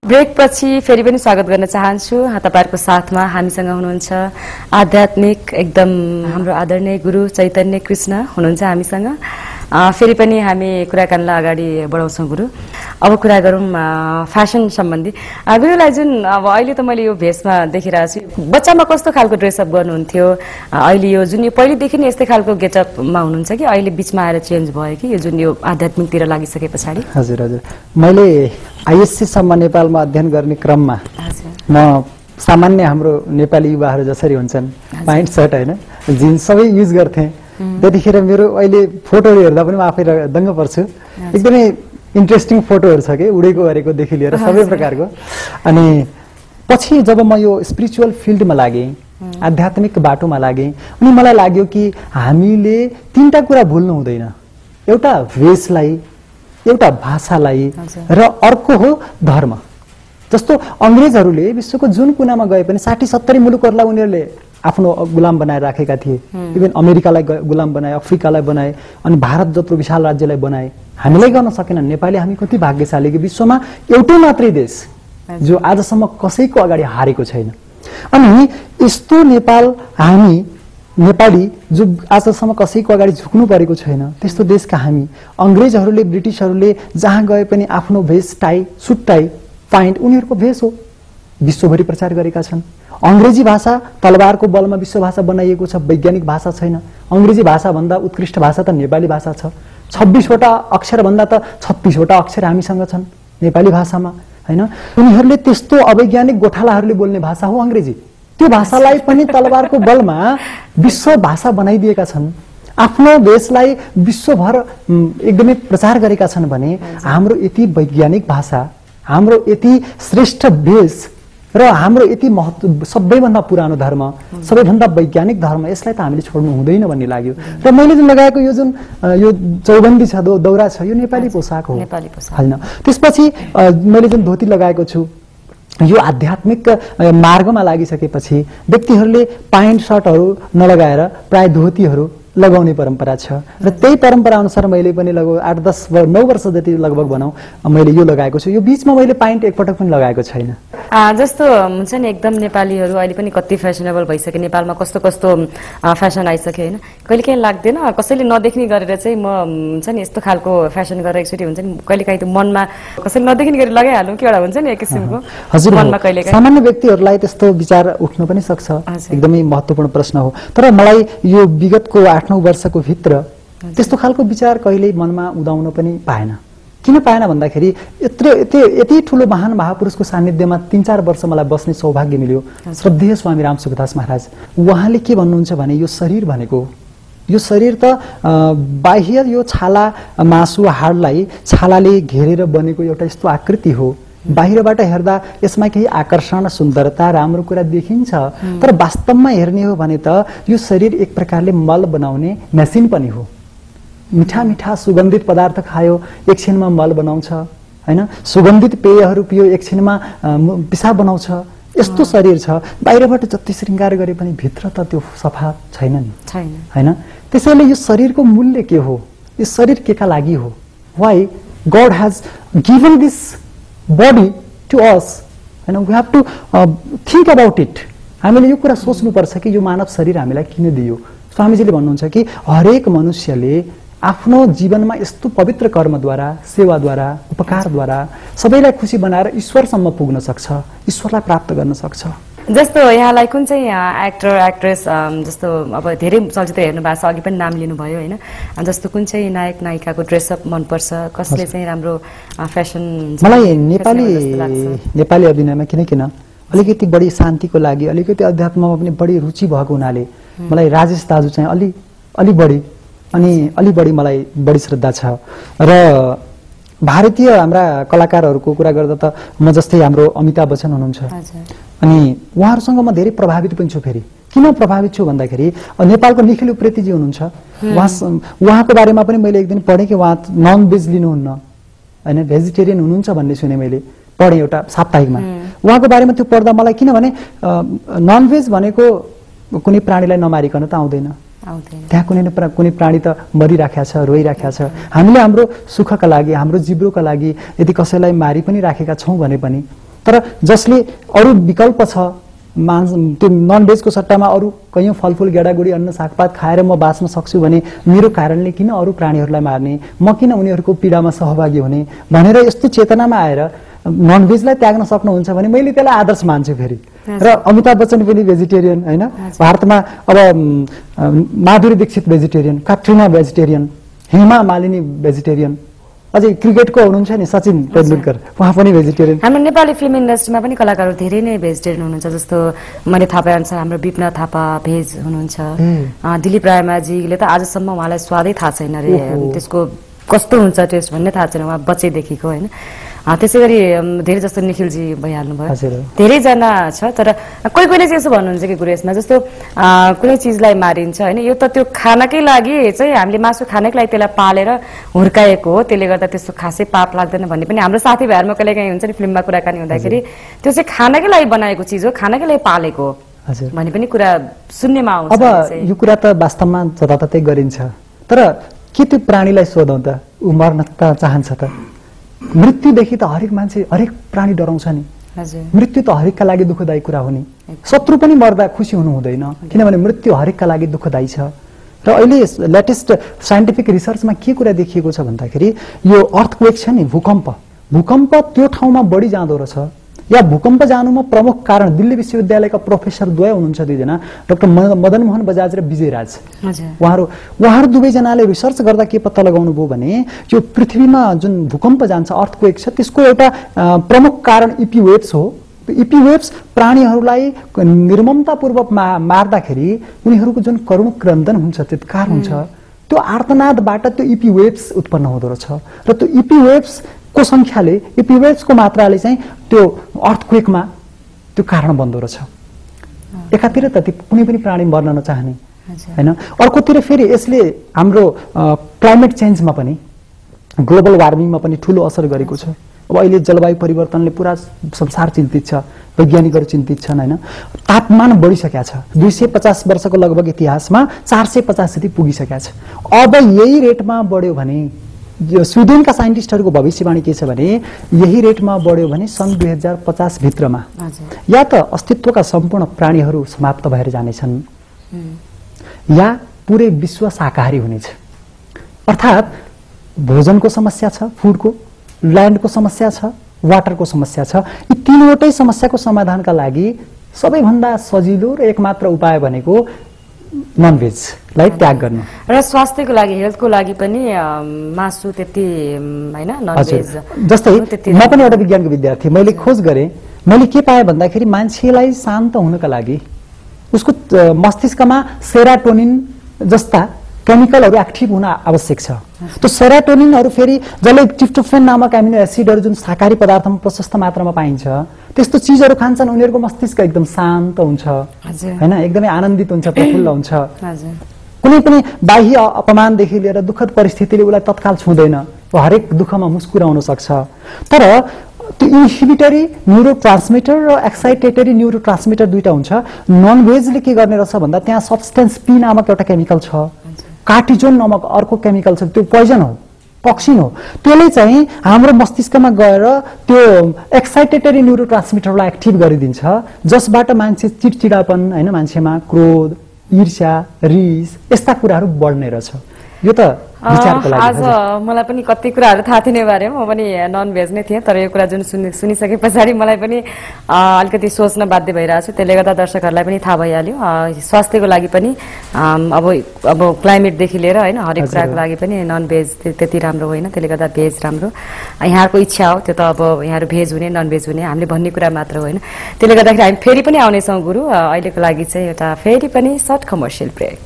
Brake पछि फेरि पनि स्वागत गर्न चाहन्छु। तपाईहरुको साथमा हामीसँग हुनुहुन्छ आध्यात्मिक एकदम हाम्रो आदरणीय गुरु चैतन्य कृष्ण हुनुहुन्छ हामीसँग। फेरि पनि हामी कुराकानीलाई अगाडि बढाउँछौं गुरु। अब कुरा गरौँ फ्यासन सम्बन्धी। गुरुलाई जुन अब अहिले त मैले यो भेषमा देखिरहेको छु, बच्चामा कस्तो खालको ड्रेसअप गर्नुहुन्थ्यो, अहिले यो जुन यो पहिलेदेखि नै यस्तै खालको गेटअपमा हुनुहुन्छ कि अहिले बीचमा आएर चेन्ज भयो कि यो जुन यो आध्यात्मिकतिर लागिसके पछाडि? हजुर हजुर, मैले आईएससी सम्म नेपालमा अध्ययन गर्ने क्रममा म सामान्य हाम्रो नेपाली युवाहरू जसरी हुन्छन् प्यान्ट सर्ट हैन जिन्स सबै युज गर्थे। त्यतिखेर मेरो अहिले फोटोहरू हेर्दा पनि म आफै दङ्ग पर्छु। एकदमै इन्ट्रेस्टिङ फोटोहरू छ के उडेको गरेको देखि लिएर सबै प्रकारको। अनि पछि जब म यो स्पिरिचुअल फिल्डमा लागेँ, आध्यात्मिक बाटोमा लागेँ, अनि मलाई लाग्यो कि हामीले तीनटा कुरा भुल्नु हुँदैन। एउटा वेशलाई, एउटा भाषालाई र अर्को हो धर्म। जस्तो अंग्रेजहरूले विश्वको जुन कुनामा गए पनि 60-70 मुलुकहरूलाई उनीहरूले आफ्नो गुलाम बनाएर राखेका थिए। इभन अमेरिकालाई गुलाम बनाए, अफ्रिकालाई बनाए, अनि भारत जत्रो विशाल राज्यलाई बनाए। हामीलाई गर्न सकेन। नेपाली हामी कति भाग्यशाली कि विश्वमा एउटै मात्रै देश जो आजसम्म कसैको अगाडि हारेको छैन। अनि यस्तो नेपाल हामी नेपाली जो आजसम्म कसैको अगाडि झुक्नु परेको छैन, त्यस्तो देशका हामी अंग्रेजहरूले ब्रिटिशहरूले जहाँ गए पनि आफ्नो भेष टाई, सुट टाई, प्यान्ट उनीहरूको भेष हो, विश्वभरि प्रचार गरेका छन्। अंग्रेजी भाषा तलवारको बलमा विश्व भाषा बनाइएको छ, वैज्ञानिक भाषा छैन। अंग्रेजी भाषा भन्दा उत्कृष्ट भाषा त नेपाली भाषा छ। 26 वटा अक्षर भन्दा त 36 वटा अक्षर हामीसँग छन् नेपाली भाषामा हैन। उनीहरूले त्यस्तो अवैज्ञानिक गोठालाहरूले बोल्ने भाषा हो अंग्रेजी। त्यो भाषालाई पनि तलवारको बलमा विश्व भाषा बनाइदिएका छन्। आफ्नो देशलाई विश्वभर एकदमै प्रचार गरेका छन् भने हाम्रो यति वैज्ञानिक भाषा, हाम्रो यति श्रेष्ठ भेष र हाम्रो यति सबैभन्दा पुरानो धर्म, सबैभन्दा वैज्ञानिक धर्म, यसलाई त हामीले छोड्नु हुँदैन भन्ने लाग्यो। र मैले जुन लगाएको यो जुन यो चौबन्दी छ, दौरा छ, यो नेपाली पोसाक हो हैन। त्यसपछि मैले जुन धोती लगाएको छु, यो आध्यात्मिक मार्गमा लागिसकेपछि व्यक्तिहरूले प्यान्ट सर्टहरू नलगाएर प्राय धोतीहरू लगाउने परम्परा छ। र त्यही परम्परा अनुसार मैले पनि लगभग 8-10-9 वर्ष जति लगभग भनौँ मैले यो लगाएको छु। यो बीचमा मैले प्यान्ट एकपटक पनि लगाएको छैन। जस्तो हुन्छ नि एकदम नेपालीहरू अहिले पनि कति फेसनेबल भइसक्यो, नेपालमा कस्तो कस्तो फेसन आइसक्यो हैन। कहिलेकाहीँ लाग्दैन कसैले नदेख्ने गरेर चाहिँ म हुन्छ नि यस्तो खालको फेसन गरेर एकचोटि हुन्छ नि कहिलेकाहीँ त मनमा कसैले नदेख्ने गरी लगाइहालौँ कि एउटा हुन्छ नि एक किसिमको मनमा कहिलेकाहीँ। सामान्य व्यक्तिहरूलाई त्यस्तो विचार उठ्न पनि सक्छ, एकदमै महत्त्वपूर्ण प्रश्न हो। तर मलाई यो विगतको 8-9 वर्षको भित्र त्यस्तो खालको विचार कहिल्यै मनमा उदाउन पनि पाएन। किन पाएन भन्दाखेरि यति ठुलो महान महापुरुषको सान्निध्यमा 3-4 वर्ष मलाई बस्ने सौभाग्य मिल्यो। श्रद्धेय स्वामी रामसुखदास महाराज उहाँले के भन्नुहुन्छ भने यो शरीर भनेको, यो शरीर त बाह्य यो छाला मासु हाडलाई छालाले घेरेर बनेको एउटा यस्तो आकृति हो। बाहिरबाट हेर्दा यसमा केही आकर्षण, सुन्दरता, राम्रो कुरा देखिन्छ, तर वास्तवमा हेर्ने हो भने त यो शरीर एक प्रकारले मल बनाउने मेसिन पनि हो। मिठा मिठा सुगन्धित पदार्थ खायो एकछिनमा मल बनाउँछ हैन, सुगन्धित पेयहरू पियो एकछिनमा पिसाब बनाउँछ। यस्तो शरीर छ, बाहिरबाट जति श्रृंगार गरे पनि भित्र त त्यो सफा छैन नि हैन। त्यसैले यो शरीरको मूल्य के हो, यो शरीर केका लागि हो, why God has given this body to us and we have to think about it। हामीले यो कुरा सोच्नु पर्छ कि यो मानव शरीर हामीलाई किन दियो। स्वामीजीले भन्नुहुन्छ कि हरेक मनुष्यले आफ्नो जीवनमा यस्तो पवित्र कर्मद्वारा, सेवाद्वारा, उपकारद्वारा सबैलाई खुसी बनाएर ईश्वरसम्म पुग्न सक्छ, ईश्वरलाई प्राप्त गर्न सक्छ। जस्तो यहाँलाई कुन चाहिँ एक्टर एक्ट्रेस जस्तो अब धेरै चलचित्र हेर्नु भएको छ, अघि पनि नाम लिनुभयो हैन, जस्तो कुन चाहिँ नायक नायिकाको ड्रेसअप मनपर्छ, कसले चाहिँ राम्रो फेसन? मलाई नेपाली अभिनयमा किन अलिकति बढी शान्तिको लागि, अलिकति अध्यात्ममा पनि बढी रुचि भएको हुनाले मलाई राजेश दाजु चाहिँ अलि बढी मलाई बढी श्रद्धा छ। र भारतीय हाम्रा कलाकारहरूको कुरा गर्दा त म जस्तै हाम्रो अमिताभ बच्चन हुनुहुन्छ, अनि उहाँहरूसँग म धेरै प्रभावित पनि छु। फेरि किन प्रभावित छु भन्दाखेरि नेपालको निखिल उप्रेतीजी हुनुहुन्छ, उहाँको बारेमा पनि मैले एक दिन पढेँ कि उहाँ नन भेज लिनुहुन्न हैन, भेजिटेरियन हुनुहुन्छ भन्ने सुने मैले, पढेँ एउटा साप्ताहिकमा। उहाँको बारेमा त्यो पढ्दा मलाई किनभने नन भेज भनेको कुनै प्राणीलाई नमारिकन त आउँदैन, त्यहाँ कुनै प्राणी त मरिराखेको छ, रोइराखेको छ। हामीले हाम्रो सुखका लागि, हाम्रो जिब्रोका लागि यदि कसैलाई मारि पनि राखेका छौँ भने पनि तर जसले अरू विकल्प छ त्यो नन भेजको सट्टामा अरू कैयौं फलफूल गेडागुडी अन्न सागपात खाएर म बाँच्न सक्छु भने मेरो कारणले किन अरू प्राणीहरूलाई मार्ने, म किन उनीहरूको पीडामा सहभागी हुने भनेर यस्तो चेतनामा आएर नन भेजलाई त्याग्न सक्नुहुन्छ भने मैले त्यसलाई आदर्श मान्छु फेरि। र अमिताभ बच्चन पनि भेजिटेरियन हैन, भारतमा अब Madhuri Dixit vegetarian, Katrina vegetarian, Hema Malini vegetarian, अझै क्रिकेटको हुनुहुन्छ नि सचिन तेन्दुलकर, उहाँ पनि भेजिटेरियन। हाम्रो नेपाली फिल्म इन्डस्ट्रीमा पनि कलाकारहरू धेरै नै भेजिटेरियन हुनुहुन्छ, जस्तो मैले थाहा पाएअनुसार हाम्रो विपना थापा भेज हुनुहुन्छ, दिलीप रायमाझीले त आजसम्म उहाँलाई स्वादै थाहा छैन रे, त्यसको कस्तो हुन्छ टेस्ट भन्ने थाहा छैन उहाँ बच्चैदेखिको होइन। त्यसै गरी धेरै जस्तो निखिलजी भइहाल्नु भयो, धेरैजना छ। तर कोही कोहीले चाहिँ यसो भन्नुहुन्छ कि गुरु यसमा जस्तो कुनै चिजलाई मारिन्छ होइन, यो त त्यो खानकै लागि चाहिँ हामीले मासु खानकै लागि त्यसलाई पालेर हुर्काएको हो, त्यसले गर्दा त्यस्तो खासै पाप लाग्दैन भन्ने पनि हाम्रो साथीभाइहरूमा कहिलेकाहीँ हुन्छ नि फिल्ममा कुराकानी हुँदाखेरि, त्यो चाहिँ खानकै लागि बनाएको चिज हो, खानकै लागि पालेको हो भन्ने पनि कुरा सुन्नेमा आउँछ। अब यो कुरा त वास्तवमा जताततै गरिन्छ, तर के त्यो प्राणीलाई सोधौँ त ऊ मर्न त चाहन्छ त? मृत्युदेखि त हरेक मान्छे हरेक प्राणी डराउँछ नि, मृत्यु त हरेकका लागि दुःखदायी कुरा हो नि। शत्रु पनि मर्दा खुसी हुनु हुँदैन, किनभने मृत्यु हरेकका लागि दुःखदायी छ। र अहिले लेटेस्ट साइन्टिफिक रिसर्चमा के कुरा देखिएको छ भन्दाखेरि यो अर्थक्वेक छ नि, भूकम्प त्यो ठाउँमा बढी जाँदो रहेछ। या भूकम्प जानुमा प्रमुख कारण दिल्ली विश्वविद्यालयका प्रोफेसर द्वय हुनुहुन्छ, दुईजना, डाक्टर मदन मोहन बजाज र विजय राज। उहाँहरू दुवैजनाले रिसर्च गर्दा के पत्ता लगाउनु भयो भने यो पृथ्वीमा जुन भूकम्प जान्छ अर्थक्वेक छ त्यसको एउटा प्रमुख कारण इपी वेव्स हो। इपी वेव्स प्राणीहरूलाई निर्ममतापूर्वक मार्दाखेरि उनीहरूको जुन करुण क्रन्दन हुन्छ, चित्कार हुन्छ, त्यो आर्तनादबाट त्यो इपी वेव्स उत्पन्न हुँदो रहेछ। र त्यो इपी वेव्स को संख्याले, इपी वेव्सको मात्राले चाहिँ त्यो अर्थक्वेकमा त्यो कारण बन्दो रहेछ। एकातिर त कुनै पनि प्राणी मर्न नचाहने हैन, अर्कोतिर फेरि यसले हाम्रो क्लाइमेट चेन्जमा पनि, ग्लोबल वार्मिङमा पनि ठूलो असर गरेको छ। अब अहिले जलवायु परिवर्तनले पुरा संसार चिन्तित छ, वैज्ञानिकहरू चिन्तित छन् हैन। तापमान बढिसकेको छ, 250 वर्षको लगभग इतिहासमा 450 जति पुगिसकेको छ। अब यही रेटमा बढ्यो भने, स्विडेनका साइन्टिस्टहरूको भविष्यवाणी के छ भने यही रेटमा बढ्यो भने सन् 2050 भित्रमा या त अस्तित्वका सम्पूर्ण प्राणीहरू समाप्त भएर जानेछन् या पुरै विश्व शाकाहारी हुनेछ। अर्थात् भोजनको समस्या छ, फुडको, ल्यान्डको समस्या छ, वाटरको समस्या छ। यी तीनवटै समस्याको समाधानका लागि सबैभन्दा सजिलो र एकमात्र उपाय भनेको ननभेजलाई त्याग गर्नु। र स्वास्थ्यको लागि, हेल्थको लागि पनि मासु त्यति हैन, ननभेज। जस्तै म पनि एउटा विज्ञानको विद्यार्थी, मैले खोज गरेँ, मैले के पाएँ भन्दाखेरि मान्छेलाई शान्त हुनका लागि उसको मस्तिष्कमा सेरोटोनिन जस्ता केमिकलहरू एक्टिभ हुन आवश्यक छ। त्यो सेरोटोनिनहरू फेरि जसले ट्रिप्टोफेन नामक एमिनो एसिडहरू जुन शाकाहारी पदार्थमा प्रशस्त मात्रामा पाइन्छ, त्यस्तो चिजहरू खान्छन्, उनीहरूको मस्तिष्क एकदम शान्त हुन्छ हैन, एकदमै आनन्दित हुन्छ, प्रफुल्ल हुन्छ। कुनै पनि बाह्य अपमानदेखि लिएर दुःखद परिस्थितिले उसलाई तत्काल छुँदैन, हरेक दुःखमा मुस्कुराउन सक्छ। तर त्यो इन्हिबिटरी न्युरोट्रान्समिटर र एक्साइटेटरी न्युरोट्रान्समिटर दुईटा हुन्छ। नन भेजले के गर्ने रहेछ भन्दा त्यहाँ सब्सटेन्स पी नामक एउटा केमिकल छ, कार्टिजोन नामक अर्को केमिकल छ, त्यो पोइजन हो, टक्सिन हो। त्यसले चाहिँ हाम्रो मस्तिष्कमा गएर त्यो एक्साइटेटरी न्युरोट्रान्समिटरलाई एक्टिभ गरिदिन्छ, जसबाट मान्छे चिडचिडापन हैन, मान्छेमा क्रोध, ईर्ष्या, रिस यस्ता कुराहरू बढ्ने रहेछ। यो त विचारको लागि। आज मलाई पनि कति कुराहरू थाहा थिएन बारे, म पनि नन भेज नै थिएँ, तर यो कुरा जुन सुनिसके पछाडि मलाई पनि अलिकति सोच्न बाध्य भइरहेको छु। त्यसले गर्दा दर्शकहरूलाई पनि थाहा भइहाल्यो, स्वास्थ्यको लागि पनि अब क्लाइमेटदेखि लिएर होइन हरेक कुराको लागि पनि नन भेज त्यति राम्रो होइन, त्यसले गर्दा भेज राम्रो। यहाँको इच्छा हो, त्यो त अब यहाँहरू भेज हुने नन भेज हुने हामीले भन्ने कुरा मात्र होइन। त्यसले गर्दाखेरि हामी फेरि पनि आउनेछौँ गुरु। अहिलेको लागि चाहिँ एउटा फेरि पनि सर्ट कमर्सियल ब्रेक।